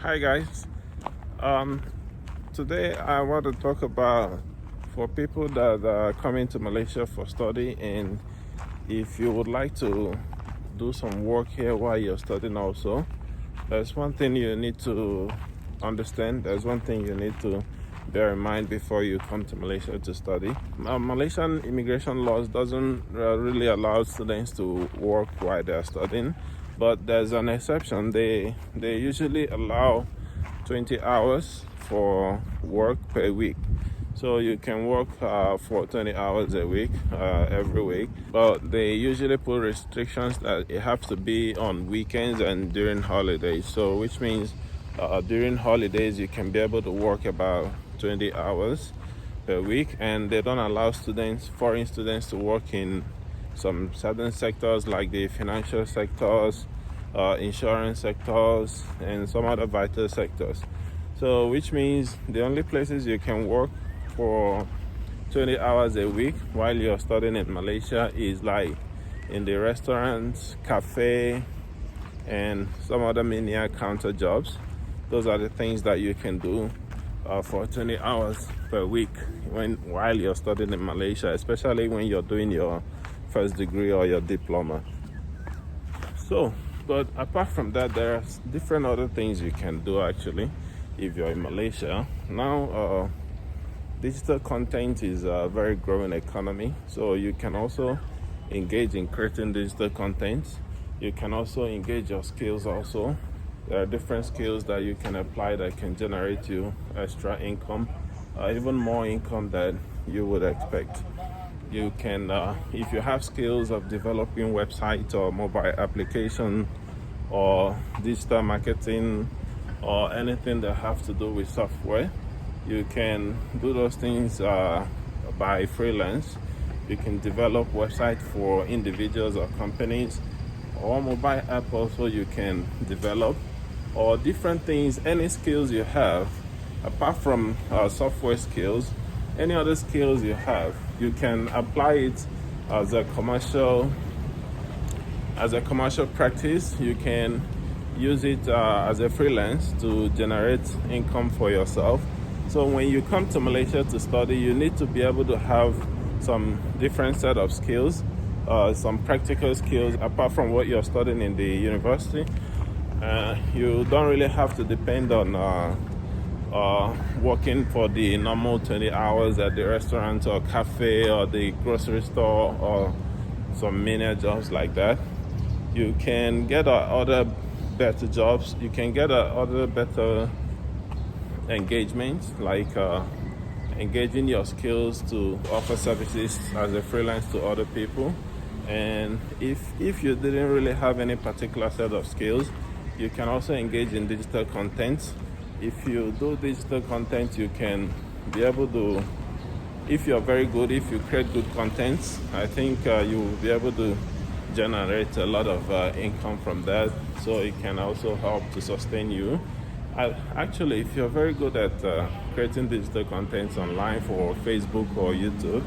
Hi guys. Um, Today I want to talk about for people that are coming to Malaysia for study, and if you would like to do some work here while you're studying also, there's one thing you need to understand. There's one thing you need to bear in mind before you come to Malaysia to study. Malaysian immigration laws doesn't really allow students to work while they're studying, but there's an exception. They usually allow 20 hours for work per week. So you can work for 20 hours a week, every week. But they usually put restrictions that it has to be on weekends and during holidays. So which means during holidays you can be able to work about 20 hours per week. And they don't allow foreign students to work in some certain sectors like the financial sectors, insurance sectors, and some other vital sectors. So which means the only places you can work for 20 hours a week while you're studying in Malaysia is like in the restaurants, cafe, and some other menial counter jobs. Those are the things that you can do for 20 hours per week while you're studying in Malaysia, especially when you're doing your first degree or your diploma. So, but apart from that, there are different other things you can do actually if you're in Malaysia. Now, digital content is a very growing economy, so you can also engage in creating digital content. You can also engage your skills also. There are different skills that you can apply that can generate you extra income, even more income than you would expect. You can, if you have skills of developing websites or mobile application or digital marketing or anything that have to do with software, you can do those things by freelance. You can develop websites for individuals or companies, or mobile app also you can develop, or different things. Any skills you have apart from software skills, any other skills you have, you can apply it as a commercial practice. You can use it as a freelance to generate income for yourself. So when you come to Malaysia to study, you need to be able to have some different set of skills, some practical skills apart from what you're studying in the university. You don't really have to depend on working for the normal 20 hours at the restaurant or cafe or the grocery store or some menial jobs like that. You can get other better jobs. You can get other better engagements, like engaging your skills to offer services as a freelance to other people. And if you didn't really have any particular set of skills, you can also engage in digital content. If you do digital content, you can be able to, if you're very good, if you create good content, I think you will be able to generate a lot of income from that. So it can also help to sustain you. Actually, if you're very good at creating digital content online for Facebook or YouTube,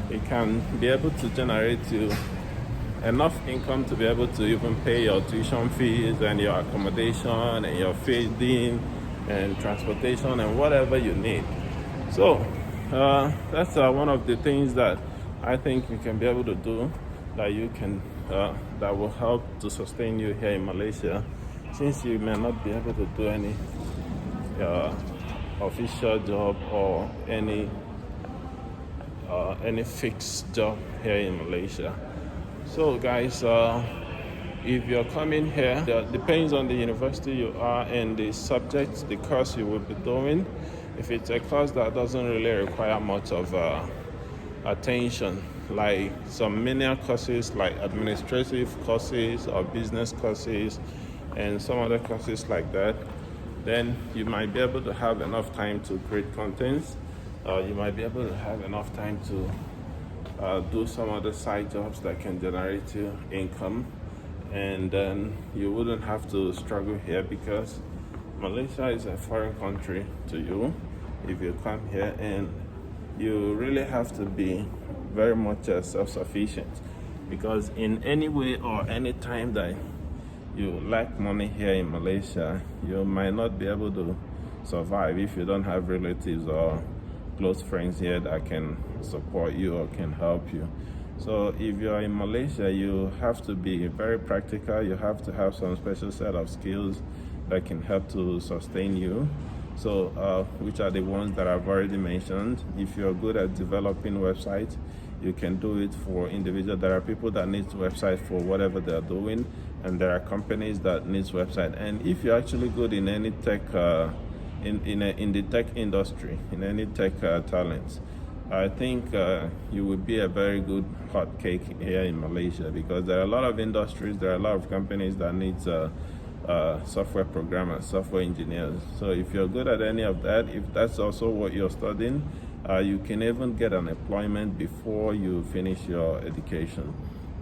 it can be able to generate you enough income to be able to even pay your tuition fees and your accommodation and your feeding and transportation and whatever you need. So that's one of the things that I think you can be able to do, that you can that will help to sustain you here in Malaysia, since you may not be able to do any official job or any fixed job here in Malaysia. So guys, if you're coming here, it depends on the university you are and the subject, the course you will be doing. If it's a course that doesn't really require much of attention, like some menial courses like administrative courses or business courses and some other courses like that, then you might be able to have enough time to create contents. You might be able to have enough time to do some other side jobs that can generate you income, and then you wouldn't have to struggle here, because Malaysia is a foreign country to you if you come here, and you really have to be very much self-sufficient, because in any way or any time that you lack money here in Malaysia, you might not be able to survive if you don't have relatives or close friends here that can support you or can help you. So if you're in Malaysia, you have to be very practical. You have to have some special set of skills that can help to sustain you. So which are the ones that I've already mentioned. If you're good at developing websites, you can do it for individuals. There are people that need websites for whatever they're doing, and there are companies that needs website. And if you're actually good in any tech, in the tech industry, in any tech talents, I think you would be a very good hot cake here in Malaysia, because there are a lot of industries, there are a lot of companies that need software programmers, software engineers. So if you're good at any of that, if that's also what you're studying, you can even get an employment before you finish your education.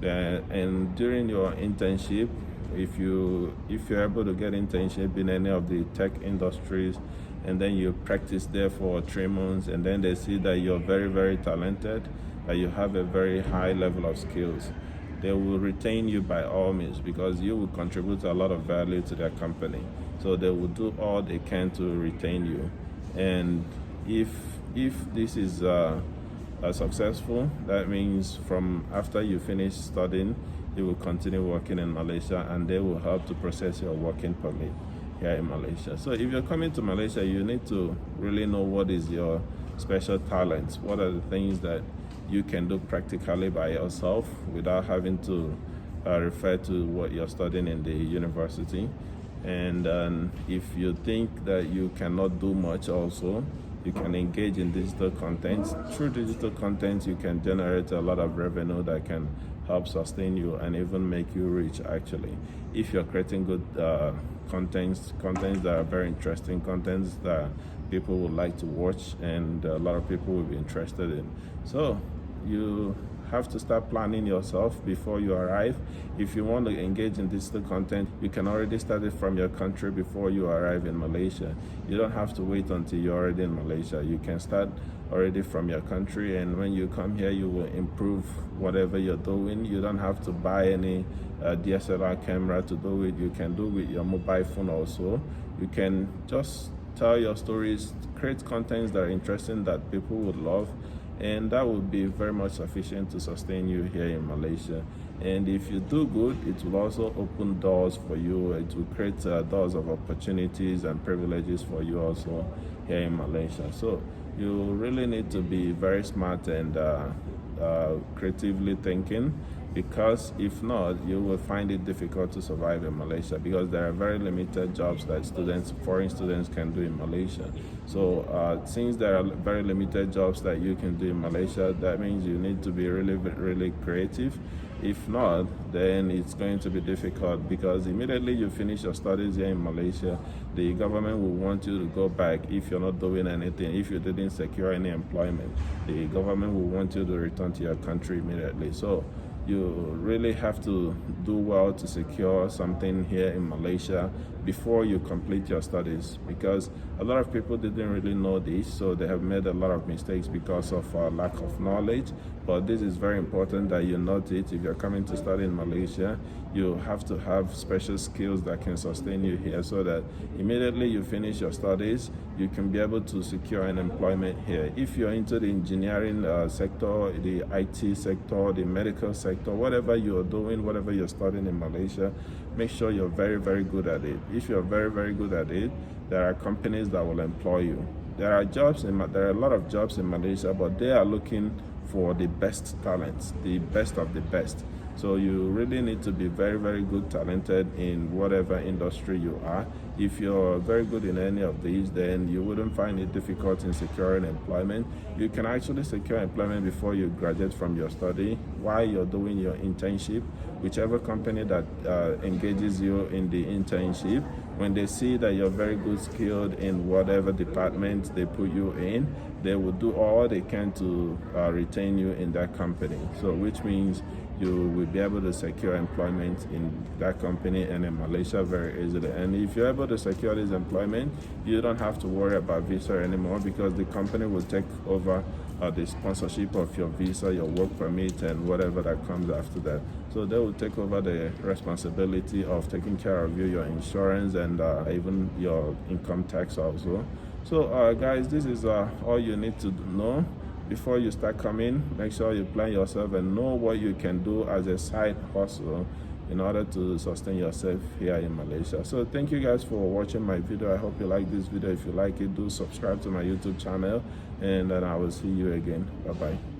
And during your internship, if you're able to get internship in any of the tech industries, and then you practice there for 3 months, and then they see that you're very, very talented, that you have a very high level of skills, they will retain you by all means, because you will contribute a lot of value to their company. So they will do all they can to retain you. And if this is successful, that means from after you finish studying, you will continue working in Malaysia, and they will help to process your working permit here in Malaysia. So if you're coming to Malaysia, you need to really know what is your special talents. What are the things that you can do practically by yourself without having to refer to what you're studying in the university. And if you think that you cannot do much also, you can engage in digital content. Through digital content, you can generate a lot of revenue that can help sustain you and even make you rich, actually. If you're creating good contents that are very interesting, contents that people would like to watch and a lot of people will be interested in. So you have to start planning yourself before you arrive. If you want to engage in digital content, you can already start it from your country before you arrive in Malaysia. You don't have to wait until you're already in Malaysia. You can start already from your country, and when you come here, you will improve whatever you're doing. You don't have to buy any DSLR camera to do it. You can do it with your mobile phone also. You can just tell your stories, create contents that are interesting that people would love, and that would be very much sufficient to sustain you here in Malaysia. And if you do good, it will also open doors for you. It will create doors of opportunities and privileges for you also here in Malaysia. So you really need to be very smart and creatively thinking, because if not, you will find it difficult to survive in Malaysia, because there are very limited jobs that foreign students can do in Malaysia. So since there are very limited jobs that you can do in Malaysia, that means you need to be really, really creative. If not, then it's going to be difficult, because immediately you finish your studies here in Malaysia, the government will want you to go back if you're not doing anything. If you didn't secure any employment, the government will want you to return to your country immediately. So you really have to do well to secure something here in Malaysia before you complete your studies, because a lot of people didn't really know this, so they have made a lot of mistakes because of lack of knowledge. But this is very important that you note it. If you're coming to study in Malaysia, you have to have special skills that can sustain you here, so that immediately you finish your studies, you can be able to secure an employment here. If you're into the engineering sector, the IT sector, the medical sector, whatever you're doing, whatever you're studying in Malaysia, make sure you're very, very good at it. If you're very, very good at it, there are companies that will employ you. There are a lot of jobs in Malaysia, but they are looking for the best talents, the best of the best. So you really need to be very, very good, talented in whatever industry you are. If you're very good in any of these, then you wouldn't find it difficult in securing employment. You can actually secure employment before you graduate from your study, while you're doing your internship. Whichever company that engages you in the internship, when they see that you're very good, skilled in whatever department they put you in, they will do all they can to retain you in that company. So which means you will be able to secure employment in that company and in Malaysia very easily. And if you're able to secure this employment, you don't have to worry about visa anymore, because the company will take over the sponsorship of your visa, your work permit, and whatever that comes after that. So they will take over the responsibility of taking care of you, your insurance, and even your income tax also. So guys, this is all you need to know. Before you start coming, make sure you plan yourself and know what you can do as a side hustle in order to sustain yourself here in Malaysia. So thank you guys for watching my video. I hope you like this video. If you like it, do subscribe to my YouTube channel, and then I will see you again. Bye bye.